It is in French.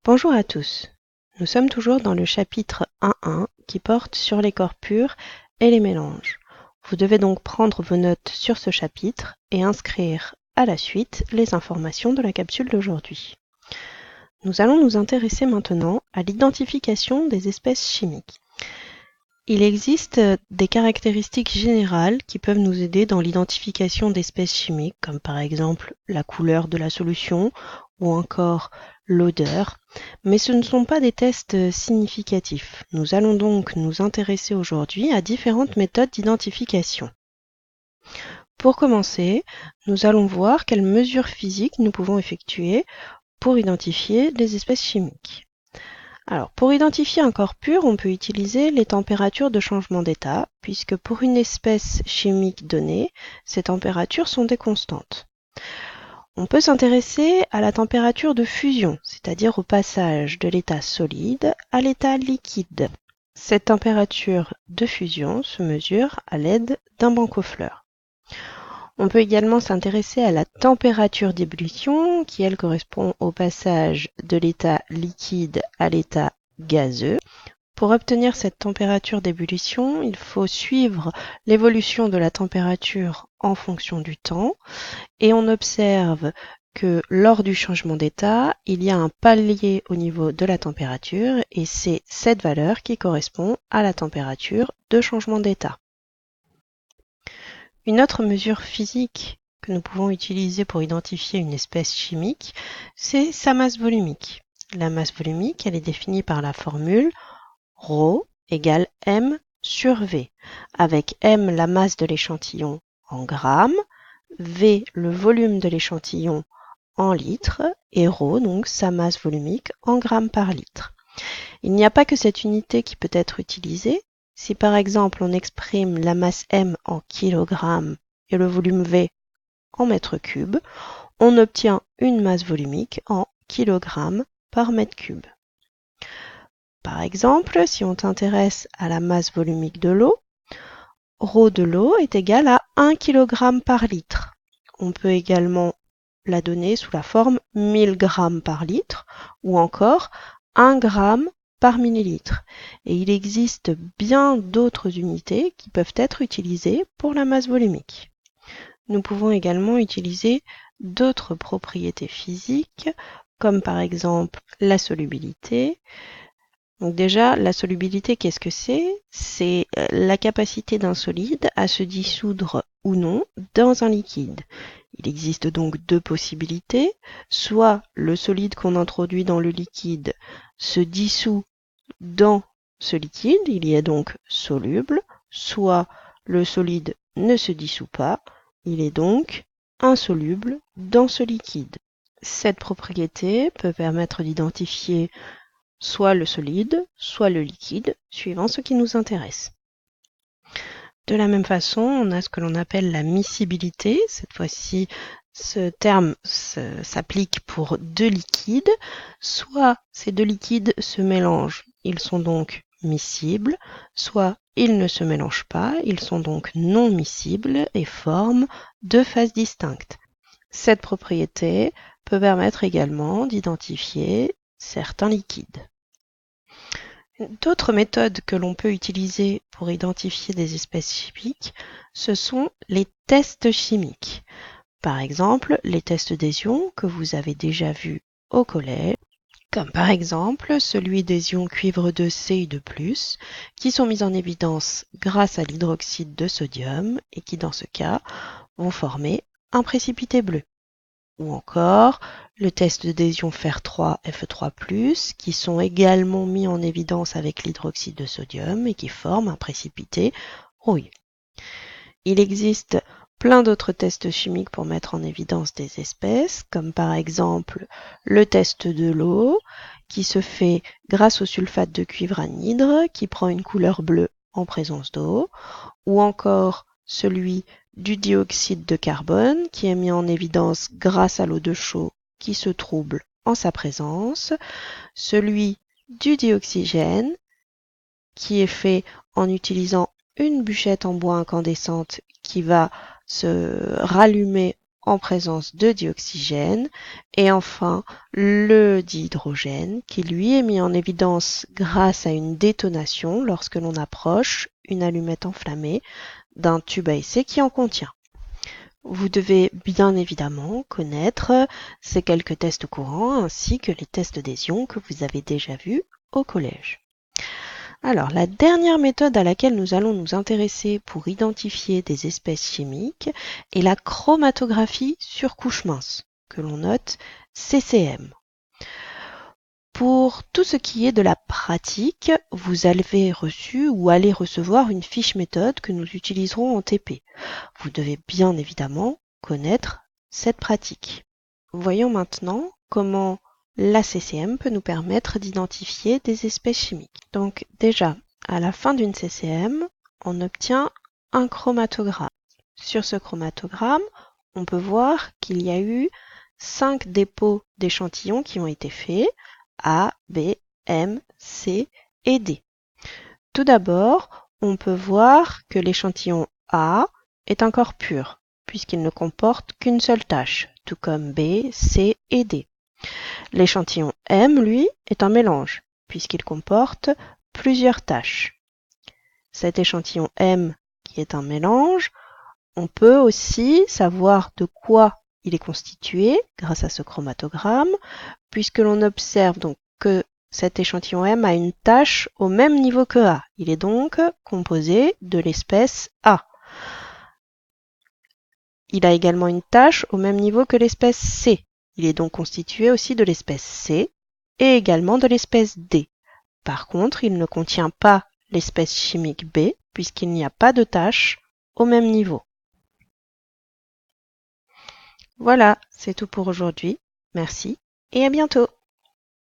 Bonjour à tous. Nous sommes toujours dans le chapitre 1.1 qui porte sur les corps purs et les mélanges. Vous devez donc prendre vos notes sur ce chapitre et inscrire à la suite les informations de la capsule d'aujourd'hui. Nous allons nous intéresser maintenant à l'identification des espèces chimiques. Il existe des caractéristiques générales qui peuvent nous aider dans l'identification d'espèces chimiques, comme par exemple la couleur de la solution ou encore l'odeur, mais ce ne sont pas des tests significatifs. Nous allons donc nous intéresser aujourd'hui à différentes méthodes d'identification. Pour commencer, nous allons voir quelles mesures physiques nous pouvons effectuer pour identifier des espèces chimiques. Alors, pour identifier un corps pur, on peut utiliser les températures de changement d'état, puisque pour une espèce chimique donnée, ces températures sont des constantes. On peut s'intéresser à la température de fusion, c'est-à-dire au passage de l'état solide à l'état liquide. Cette température de fusion se mesure à l'aide d'un banc-au-fleurs. On peut également s'intéresser à la température d'ébullition, qui elle correspond au passage de l'état liquide à l'état gazeux. Pour obtenir cette température d'ébullition, il faut suivre l'évolution de la température en fonction du temps, et on observe que lors du changement d'état, il y a un palier au niveau de la température, et c'est cette valeur qui correspond à la température de changement d'état. Une autre mesure physique que nous pouvons utiliser pour identifier une espèce chimique, c'est sa masse volumique. La masse volumique, elle est définie par la formule ρ égale m sur V, avec m la masse de l'échantillon en grammes, V le volume de l'échantillon en litres et ρ donc sa masse volumique en grammes par litre. Il n'y a pas que cette unité qui peut être utilisée. Si par exemple on exprime la masse m en kilogrammes et le volume V en mètres cubes, on obtient une masse volumique en kilogrammes par mètre cube. Par exemple, si on s'intéresse à la masse volumique de l'eau, ρ de l'eau est égal à 1 kg par litre. On peut également la donner sous la forme 1000 g par litre ou encore 1 g par millilitre. Et il existe bien d'autres unités qui peuvent être utilisées pour la masse volumique. Nous pouvons également utiliser d'autres propriétés physiques, comme par exemple la solubilité. Donc déjà, la solubilité, qu'est-ce que c'est? C'est la capacité d'un solide à se dissoudre ou non dans un liquide. Il existe donc deux possibilités. Soit le solide qu'on introduit dans le liquide se dissout dans ce liquide, il y est donc soluble, soit le solide ne se dissout pas, il est donc insoluble dans ce liquide. Cette propriété peut permettre d'identifier soit le solide, soit le liquide, suivant ce qui nous intéresse. De la même façon, on a ce que l'on appelle la miscibilité. Cette fois-ci, ce terme s'applique pour deux liquides. Soit ces deux liquides se mélangent, ils sont donc miscibles, soit ils ne se mélangent pas, ils sont donc non miscibles et forment deux phases distinctes. Cette propriété peut permettre également d'identifier certains liquides. D'autres méthodes que l'on peut utiliser pour identifier des espèces chimiques, ce sont les tests chimiques. Par exemple, les tests d'adhésion que vous avez déjà vus au collège, comme par exemple celui des ions cuivre de C et de plus, qui sont mis en évidence grâce à l'hydroxyde de sodium et qui, dans ce cas, vont former un précipité bleu. Ou encore le test d'adhésion fer3 Fe3+, qui sont également mis en évidence avec l'hydroxyde de sodium et qui forment un précipité rouille. Il existe plein d'autres tests chimiques pour mettre en évidence des espèces, comme par exemple le test de l'eau, qui se fait grâce au sulfate de cuivre anhydre, qui prend une couleur bleue en présence d'eau, ou encore celui du dioxyde de carbone, qui est mis en évidence grâce à l'eau de chaux qui se trouble en sa présence, celui du dioxygène, qui est fait en utilisant une bûchette en bois incandescente qui va se rallumer en présence de dioxygène, et enfin le dihydrogène qui lui est mis en évidence grâce à une détonation lorsque l'on approche une allumette enflammée d'un tube à essai qui en contient. Vous devez bien évidemment connaître ces quelques tests courants ainsi que les tests d'adhésion que vous avez déjà vus au collège. Alors, la dernière méthode à laquelle nous allons nous intéresser pour identifier des espèces chimiques est la chromatographie sur couche mince, que l'on note CCM. Pour tout ce qui est de la pratique, vous avez reçu ou allez recevoir une fiche méthode que nous utiliserons en TP. Vous devez bien évidemment connaître cette pratique. Voyons maintenant comment la CCM peut nous permettre d'identifier des espèces chimiques. Donc déjà, à la fin d'une CCM, on obtient un chromatogramme. Sur ce chromatogramme, on peut voir qu'il y a eu 5 dépôts d'échantillons qui ont été faits, A, B, M, C et D. Tout d'abord, on peut voir que l'échantillon A est encore pur, puisqu'il ne comporte qu'une seule tache, tout comme B, C et D. L'échantillon M, lui, est un mélange, puisqu'il comporte plusieurs taches. Cet échantillon M, qui est un mélange, on peut aussi savoir de quoi il est constitué grâce à ce chromatogramme, puisque l'on observe donc que cet échantillon M a une tache au même niveau que A. Il est donc composé de l'espèce A. Il a également une tache au même niveau que l'espèce C. Il est donc constitué aussi de l'espèce C et également de l'espèce D. Par contre, il ne contient pas l'espèce chimique B puisqu'il n'y a pas de tache au même niveau. Voilà, c'est tout pour aujourd'hui. Merci et à bientôt.